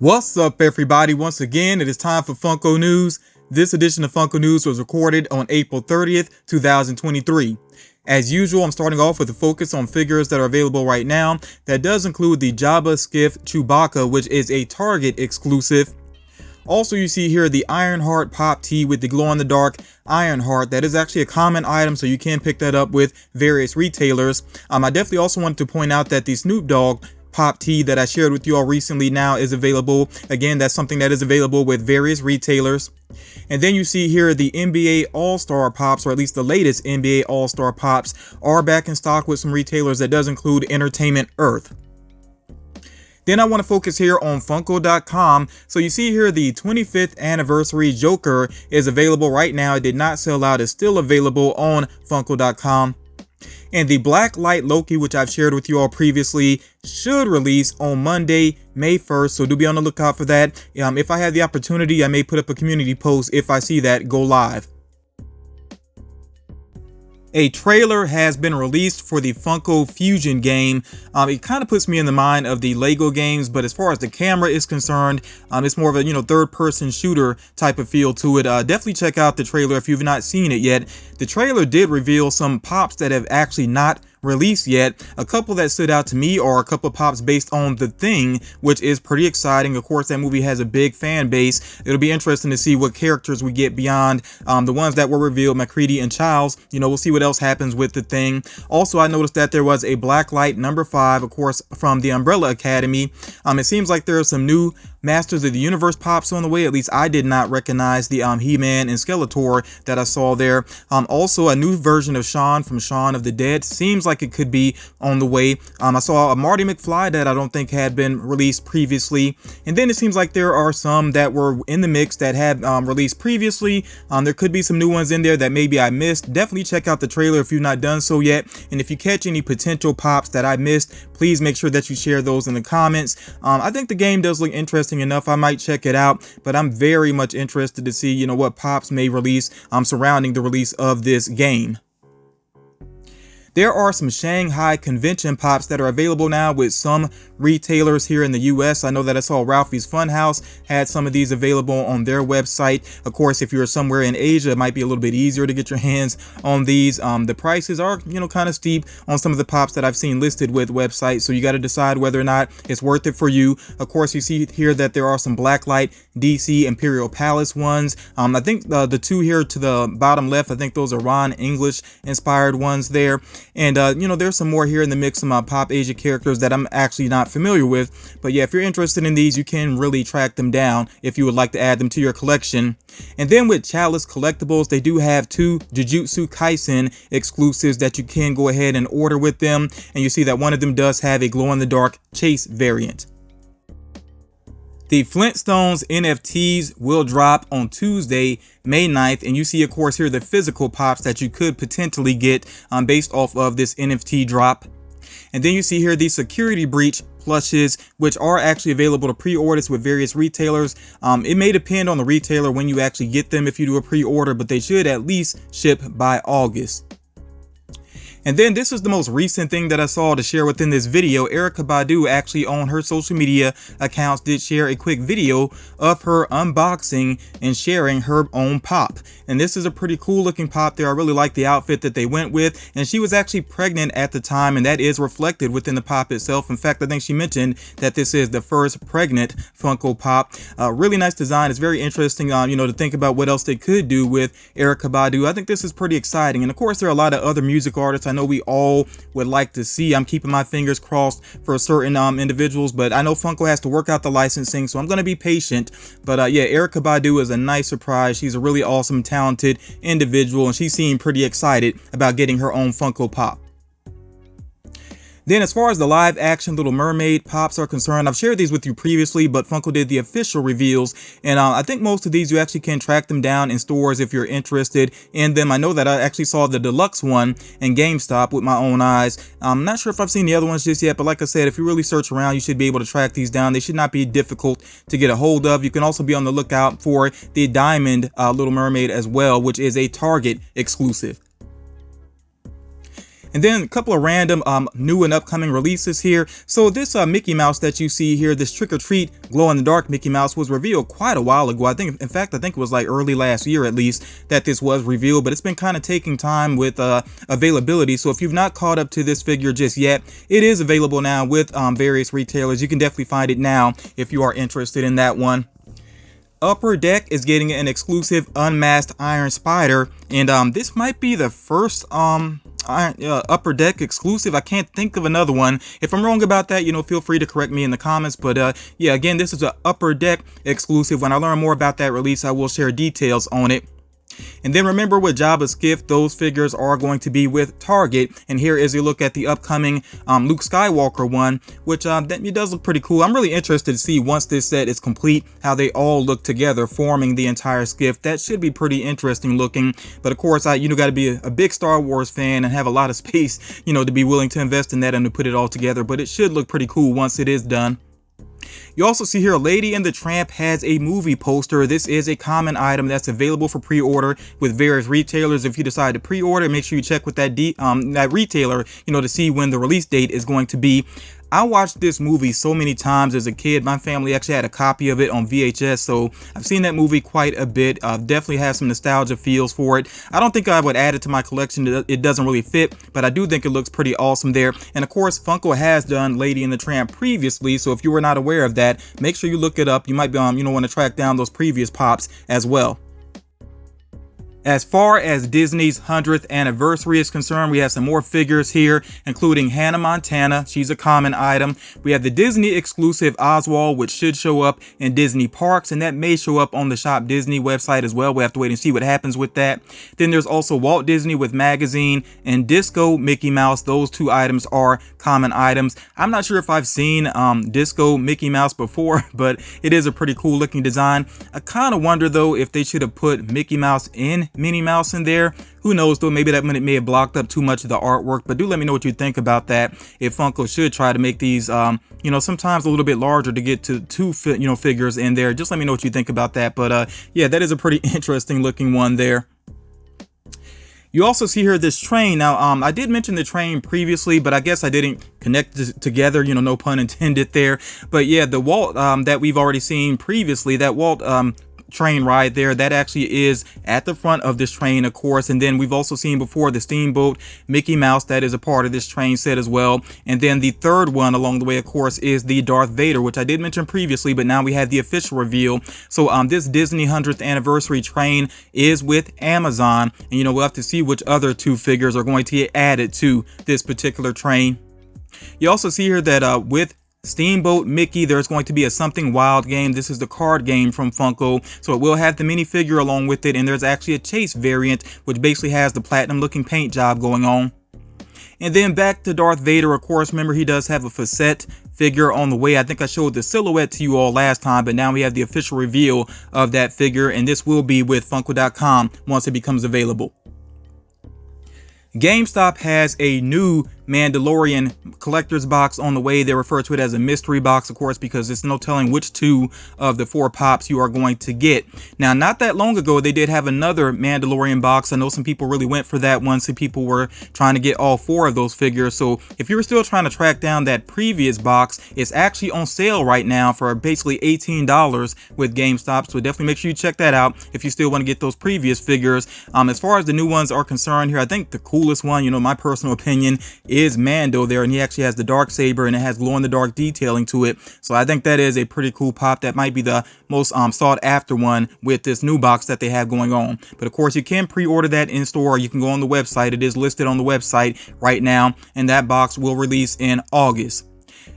What's up, everybody? Once again, it is time for Funko News. This edition of Funko News was recorded on April 30th, 2023. As usual, I'm starting off with a focus on figures that are available right now. That does include the Jabba Skiff Chewbacca, which is a Target exclusive. Also, you see here the Ironheart Pop Tee with the glow-in-the-dark Ironheart. That is actually a common item, so you can pick that up with various retailers. I definitely also wanted to point out that the Snoop Dogg Pop Tee that I shared with you all recently now is available. Again, that's something that is available with various retailers. And then you see here the NBA All-Star Pops, or at least the latest NBA All-Star Pops, are back in stock with some retailers. That does include Entertainment Earth. Then I want to focus here on Funko.com. So you see here the 25th anniversary Joker is available right now. It did not sell out. It's still available on Funko.com. And the Black Light Loki, which I've shared with you all previously, should release on Monday, May 1st. So do be on the lookout for that. If I have the opportunity, I may put up a community post if I see that go live. A trailer has been released for the Funko Fusion game. It kind of puts me in the mind of the Lego games, but as far as the camera is concerned, it's more of a third-person shooter type of feel to it. Definitely check out the trailer if you've not seen it yet. The trailer did reveal some pops that have actually not released yet. A couple that stood out to me are a couple of pops based on The Thing, which is pretty exciting. Of course, that movie has a big fan base. It'll be interesting to see what characters we get beyond the ones that were revealed, McCready and Childs. We'll see what else happens with The Thing. Also, I noticed that there was a Blacklight number 5, of course, from the Umbrella Academy. It seems like there are some new Masters of the Universe pops on the way. At least I did not recognize the He-Man and Skeletor that I saw there. Also, a new version of Shaun from Shaun of the Dead seems like it could be on the way. I saw a Marty McFly that I don't think had been released previously. And then it seems like there are some that were in the mix that had released previously. There could be some new ones in there that maybe I missed. Definitely check out the trailer if you've not done so yet. And if you catch any potential pops that I missed, please make sure that you share those in the comments. I think the game does look interesting enough. I might check it out, but I'm very much interested to see what pops may release surrounding the release of this game. There are some Shanghai convention pops that are available now with some retailers here in the US. I know that I saw Ralphie's Funhouse had some of these available on their website. Of course, if you're somewhere in Asia, it might be a little bit easier to get your hands on these. The prices are, kind of steep on some of the pops that I've seen listed with websites. So you got to decide whether or not it's worth it for you. Of course, you see here that there are some Blacklight DC Imperial Palace ones. I think the two here to the bottom left, I think those are Ron English inspired ones there. And there's some more here in the mix of Pop Asia characters that I'm actually not familiar with. But yeah, if you're interested in these, you can really track them down if you would like to add them to your collection. And then with Chalice Collectibles, they do have 2 Jujutsu Kaisen exclusives that you can go ahead and order with them. And you see that one of them does have a glow-in-the-dark Chase variant. The Flintstones NFTs will drop on Tuesday, May 9th, and you see, of course, here the physical pops that you could potentially get based off of this NFT drop. And then you see here the Security Breach plushes, which are actually available to pre-orders with various retailers. It may depend on the retailer when you actually get them if you do a pre-order, but they should at least ship by August. And then this is the most recent thing that I saw to share within this video. Erykah Badu actually on her social media accounts did share a quick video of her unboxing and sharing her own pop. And this is a pretty cool looking pop there. I really like the outfit that they went with. And she was actually pregnant at the time, and that is reflected within the pop itself. In fact, I think she mentioned that this is the first pregnant Funko Pop. Really nice design. It's very interesting, to think about what else they could do with Erykah Badu. I think this is pretty exciting. And of course, there are a lot of other music artists I know we all would like to see. I'm keeping my fingers crossed for certain individuals, but I know Funko has to work out the licensing, so I'm going to be patient. But yeah, Erykah Badu is a nice surprise. She's a really awesome, talented individual, and she seemed pretty excited about getting her own Funko Pop. Then as far as the live action Little Mermaid pops are concerned, I've shared these with you previously, but Funko did the official reveals, and I think most of these you actually can track them down in stores if you're interested in them. I know that I actually saw the deluxe one in GameStop with my own eyes. I'm not sure if I've seen the other ones just yet, but like I said, if you really search around, you should be able to track these down. They should not be difficult to get a hold of. You can also be on the lookout for the Diamond Little Mermaid as well, which is a Target exclusive. And then a couple of random new and upcoming releases here. So this Mickey Mouse that you see here, this Trick or Treat glow-in-the-dark Mickey Mouse, was revealed quite a while ago. I think it was like early last year at least that this was revealed, but it's been kind of taking time with availability. So if you've not caught up to this figure just yet, it is available now with various retailers. You can definitely find it now if you are interested in that one. Upper Deck is getting an exclusive unmasked Iron Spider, and this might be the first Upper Deck exclusive. I can't think of another one. If I'm wrong about that, feel free to correct me in the comments. But yeah, again, this is an Upper Deck exclusive. When I learn more about that release, I will share details on it. And then remember, with Jabba's gift, those figures are going to be with Target. And here is a look at the upcoming Luke Skywalker one, which it does look pretty cool. I'm really interested to see, once this set is complete, how they all look together, forming the entire skiff. That should be pretty interesting looking. But of course, got to be a big Star Wars fan and have a lot of space, to be willing to invest in that and to put it all together. But it should look pretty cool once it is done. You also see here, Lady and the Tramp has a movie poster. This is a common item that's available for pre-order with various retailers. If you decide to pre-order, make sure you check with that retailer, to see when the release date is going to be. I watched this movie so many times as a kid. My family actually had a copy of it on VHS, so I've seen that movie quite a bit. Definitely has some nostalgia feels for it. I don't think I would add it to my collection. It doesn't really fit, but I do think it looks pretty awesome there. And of course, Funko has done Lady and the Tramp previously, so if you were not aware of that, make sure you look it up. You might be want to track down those previous pops as well. As far as Disney's 100th anniversary is concerned, we have some more figures here, including Hannah Montana. She's a common item. We have the Disney exclusive Oswald, which should show up in Disney parks, and that may show up on the Shop Disney website as well. We have to wait and see what happens with that. Then there's also Walt Disney with Magazine and Disco Mickey Mouse. Those two items are common items. I'm not sure if I've seen Disco Mickey Mouse before, but it is a pretty cool looking design. I kind of wonder though if they should have put Mickey Mouse in Minnie Mouse in there. Who knows though, maybe that may have blocked up too much of the artwork. But do let me know what you think about that. If Funko should try to make these sometimes a little bit larger to get to two figures in there, just let me know what you think about that. But yeah, that is a pretty interesting looking one there. You also see here this train. Now, I did mention the train previously, but I guess I didn't connect it together, no pun intended there. But yeah, the Walt that we've already seen previously, that Walt train ride there, that actually is at the front of this train, of course. And then we've also seen before the Steamboat Mickey Mouse that is a part of this train set as well. And then the third one along the way, of course, is the Darth Vader, which I did mention previously, but now we have the official reveal. So this Disney 100th anniversary train is with Amazon, and we'll have to see which other two figures are going to get added to this particular train. You also see here that with Steamboat Mickey, there's going to be a Something Wild game. This is the card game from Funko, so it will have the minifigure along with it, and there's actually a chase variant which basically has the platinum looking paint job going on. And then back to Darth Vader, of course. Remember, he does have a facette figure on the way. I think I showed the silhouette to you all last time, but now we have the official reveal of that figure, and this will be with Funko.com once it becomes available. GameStop has a new Mandalorian collector's box on the way. They refer to it as a mystery box, of course, because there's no telling which two of the 4 pops you are going to get. Now, not that long ago, they did have another Mandalorian box. I know some people really went for that one. Some people were trying to get all 4 of those figures. So if you were still trying to track down that previous box, it's actually on sale right now for basically $18 with GameStop. So definitely make sure you check that out if you still want to get those previous figures. As far as the new ones are concerned here, I think the coolest one, my personal opinion, is Mando there, and he actually has the Darksaber and it has glow-in-the-dark detailing to it. So I think that is a pretty cool pop. That might be the most sought after one with this new box that they have going on. But of course, you can pre-order that in store, or you can go on the website. It is listed on the website right now, and that box will release in August.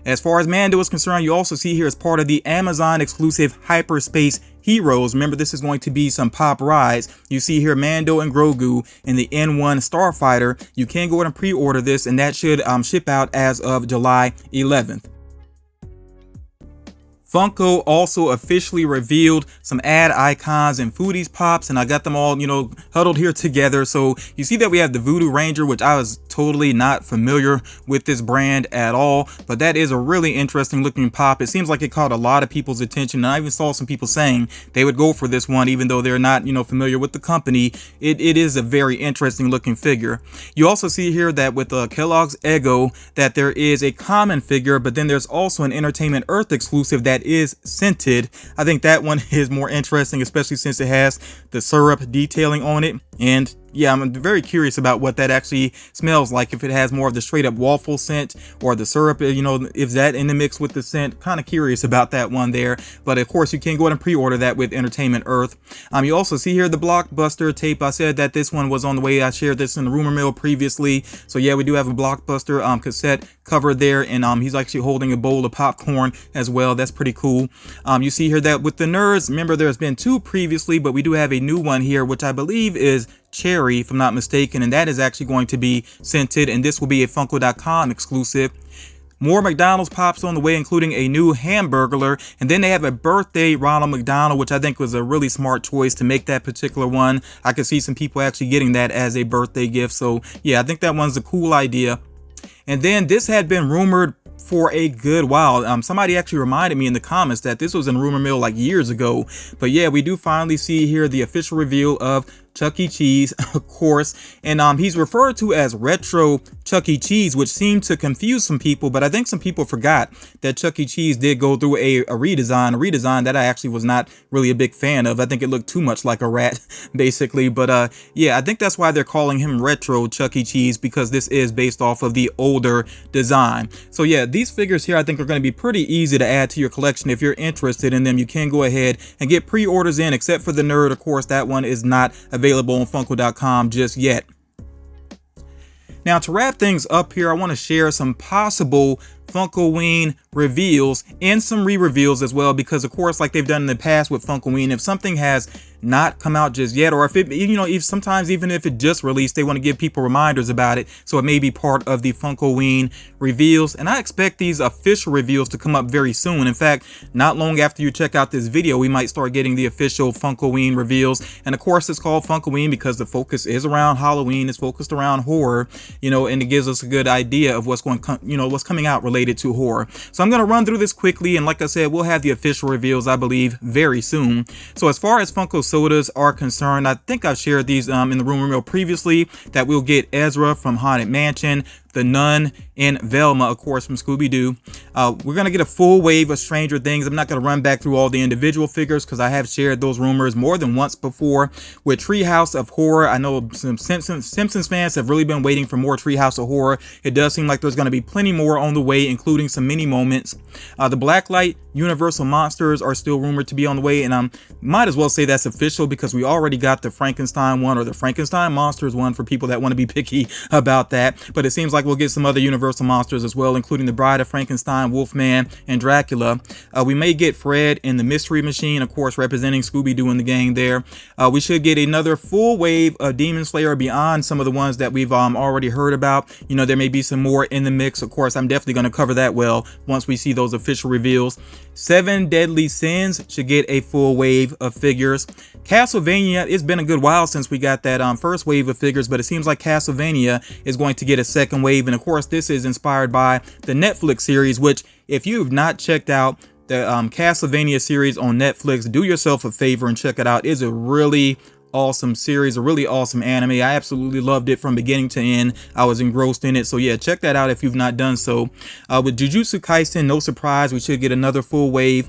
As far as Mando is concerned, you also see here as part of the Amazon exclusive Hyperspace Heroes. Remember, this is going to be some pop rides. You see here Mando and Grogu in the N1 Starfighter. You can go ahead and pre-order this, and that should ship out as of July 11th. Funko also officially revealed some ad icons and Foodies pops, and I got them all, huddled here together. So you see that we have the Voodoo Ranger, which I was totally not familiar with this brand at all, but that is a really interesting looking pop. It seems like it caught a lot of people's attention, and I even saw some people saying they would go for this one, even though they're not, familiar with the company. It is a very interesting looking figure. You also see here that with Kellogg's Eggo, that there is a common figure, but then there's also an Entertainment Earth exclusive that is scented. I think that one is more interesting, especially since it has the syrup detailing on it. And yeah, I'm very curious about what that actually smells like, if it has more of the straight up waffle scent or the syrup, if that in the mix with the scent. Kind of curious about that one there, but of course you can go ahead and pre-order that with Entertainment Earth. You also see here the Blockbuster tape. I said that this one was on the way. I shared this in the rumor mill previously, so yeah, we do have a Blockbuster cassette cover there, and he's actually holding a bowl of popcorn as well. That's pretty cool. You see here that with the nerds, remember there's been two previously, but we do have a new one here, which I believe is Cherry, if I'm not mistaken, and that is actually going to be scented, and this will be a Funko.com exclusive. More McDonald's pops on the way, including a new Hamburglar, and then they have a birthday Ronald McDonald, which I think was a really smart choice to make that particular one. I could see some people actually getting that as a birthday gift, so yeah, I think that one's a cool idea. And then this had been rumored for a good while. Somebody actually reminded me in the comments that this was in rumor mill like years ago, but yeah, we do finally see here the official reveal of Chuck E. Cheese, of course, and he's referred to as retro Chuck E. Cheese, which seemed to confuse some people, but I think some people forgot that Chuck E. Cheese did go through a redesign that I actually was not really a big fan of. I think it looked too much like a rat, basically, but yeah, I think that's why they're calling him retro Chuck E. Cheese, because this is based off of the older design. So yeah, these figures here I think are going to be pretty easy to add to your collection. If you're interested in them, you can go ahead and get pre-orders in, except for the nerd, of course. That one is not available on Funko.com just yet. Now, to wrap things up here, I want to share some possible Funkoween reveals and some re-reveals as well, because of course, like they've done in the past with Funkoween, if something has not come out just yet, or if it, if sometimes even if it just released, they want to give people reminders about it, so it may be part of the Funkoween reveals. And I expect these official reveals to come up very soon. In fact, not long after you check out this video, we might start getting the official Funkoween reveals. And of course, it's called Funkoween because the focus is around Halloween, it's focused around horror, and it gives us a good idea of what's going what's coming out related to horror. So I'm going to run through this quickly, and like I said, we'll have the official reveals, I believe, very soon. So as far as Funko sodas are concerned, I think I've shared these in the rumor mill previously, that we'll get Ezra from Haunted Mansion, the Nun, and Velma, of course, from Scooby-Doo. We're going to get a full wave of Stranger Things. I'm not going to run back through all the individual figures because I have shared those rumors more than once before. With Treehouse of Horror, I know some Simpsons fans have really been waiting for more Treehouse of Horror. It does seem like there's going to be plenty more on the way, including some mini moments. The Blacklight Universal Monsters are still rumored to be on the way, and I might as well say that's official because we already got the Frankenstein one, or the Frankenstein Monsters one, for people that want to be picky about that. But it seems like we'll get some other Universal monsters as well, including the Bride of Frankenstein, Wolfman, and Dracula. We may get Fred and the Mystery Machine, of course, representing Scooby-Doo in the gang there. We should get another full wave of Demon Slayer beyond some of the ones that we've already heard about. There may be some more in the mix. Of course, I'm definitely going to cover that well once we see those official reveals. 7 Deadly Sins should get a full wave of figures. Castlevania, it's been a good while since we got that first wave of figures, but it seems like Castlevania is going to get a second wave. And of course, this is inspired by the Netflix series, which if you've not checked out the Castlevania series on Netflix, do yourself a favor and check it out. It's a really awesome series, a really awesome anime. I absolutely loved it from beginning to end. I was engrossed in it. So yeah, check that out if you've not done so. With Jujutsu Kaisen, no surprise, we should get another full wave.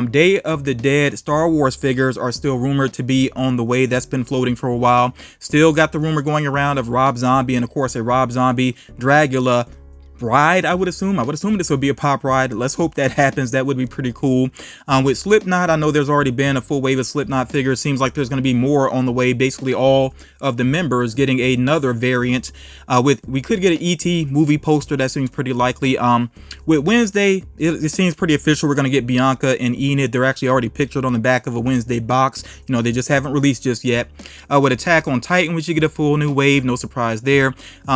Day of the Dead Star Wars figures are still rumored to be on the way. That's been floating for a while. Still got the rumor going around of Rob Zombie, and of course a Rob Zombie Dracula ride, I would assume this would be a pop ride. Let's hope that happens. That would be pretty cool. With Slipknot, I know there's already been a full wave of Slipknot figures. Seems like there's going to be more on the way. Basically all of the members getting another variant. We could get an ET movie poster. That seems pretty likely. With Wednesday, it seems pretty official. We're going to get Bianca and Enid. They're actually already pictured on the back of a Wednesday box. They just haven't released just yet. With Attack on Titan, we should get a full new wave. No surprise there.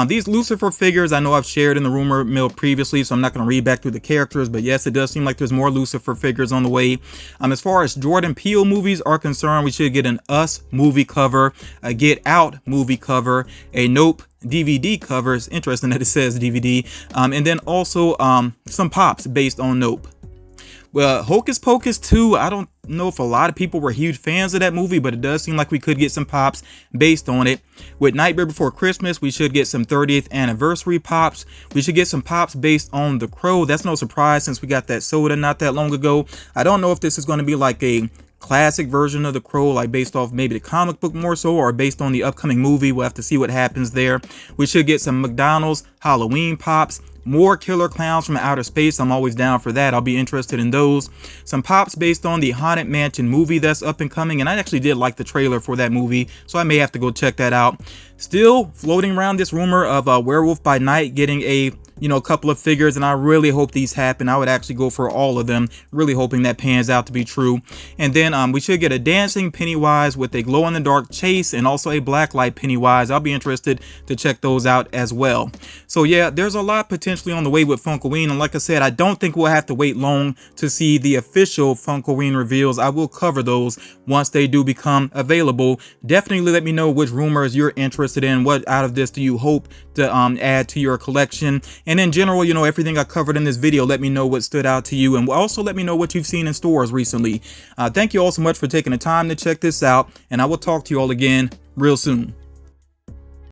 These Lucifer figures, I know I've shared in the rumor rumor mill previously, so I'm not going to read back through the characters, but yes, it does seem like there's more Lucifer figures on the way. As far as Jordan Peele movies are concerned, we should get an Us movie cover, a Get Out movie cover, a Nope DVD cover. It's interesting that it says DVD, and then also some Pops based on Nope. Well, Hocus Pocus 2, I don't know if a lot of people were huge fans of that movie, but it does seem like we could get some Pops based on it. With Nightmare Before Christmas, we should get some 30th anniversary Pops. We should get some Pops based on The Crow. That's no surprise since we got that soda not that long ago. I don't know if this is going to be like a classic version of The Crow, like based off maybe the comic book more so, or based on the upcoming movie. We'll have to see what happens there. We should get some McDonald's Halloween Pops, more Killer Clowns from Outer Space. I'm always down for that. I'll be interested in those. Some Pops based on the Haunted Mansion movie that's up and coming, and I actually did like the trailer for that movie, so I may have to go check that out. Still floating around this rumor of Werewolf by Night getting a couple of figures, and I really hope these happen. I would actually go for all of them, really hoping that pans out to be true. And then we should get a dancing Pennywise with a glow-in-the-dark chase and also a blacklight Pennywise. I'll be interested to check those out as well. So yeah, there's a lot potentially on the way with Funkoween, and like I said, I don't think we'll have to wait long to see the official Funkoween reveals. I will cover those once they do become available. Definitely let me know which rumors you're interested in. What out of this do you hope to add to your collection? And in general, everything I covered in this video, let me know what stood out to you, and also let me know what you've seen in stores recently. Thank you all so much for taking the time to check this out, and I will talk to you all again real soon.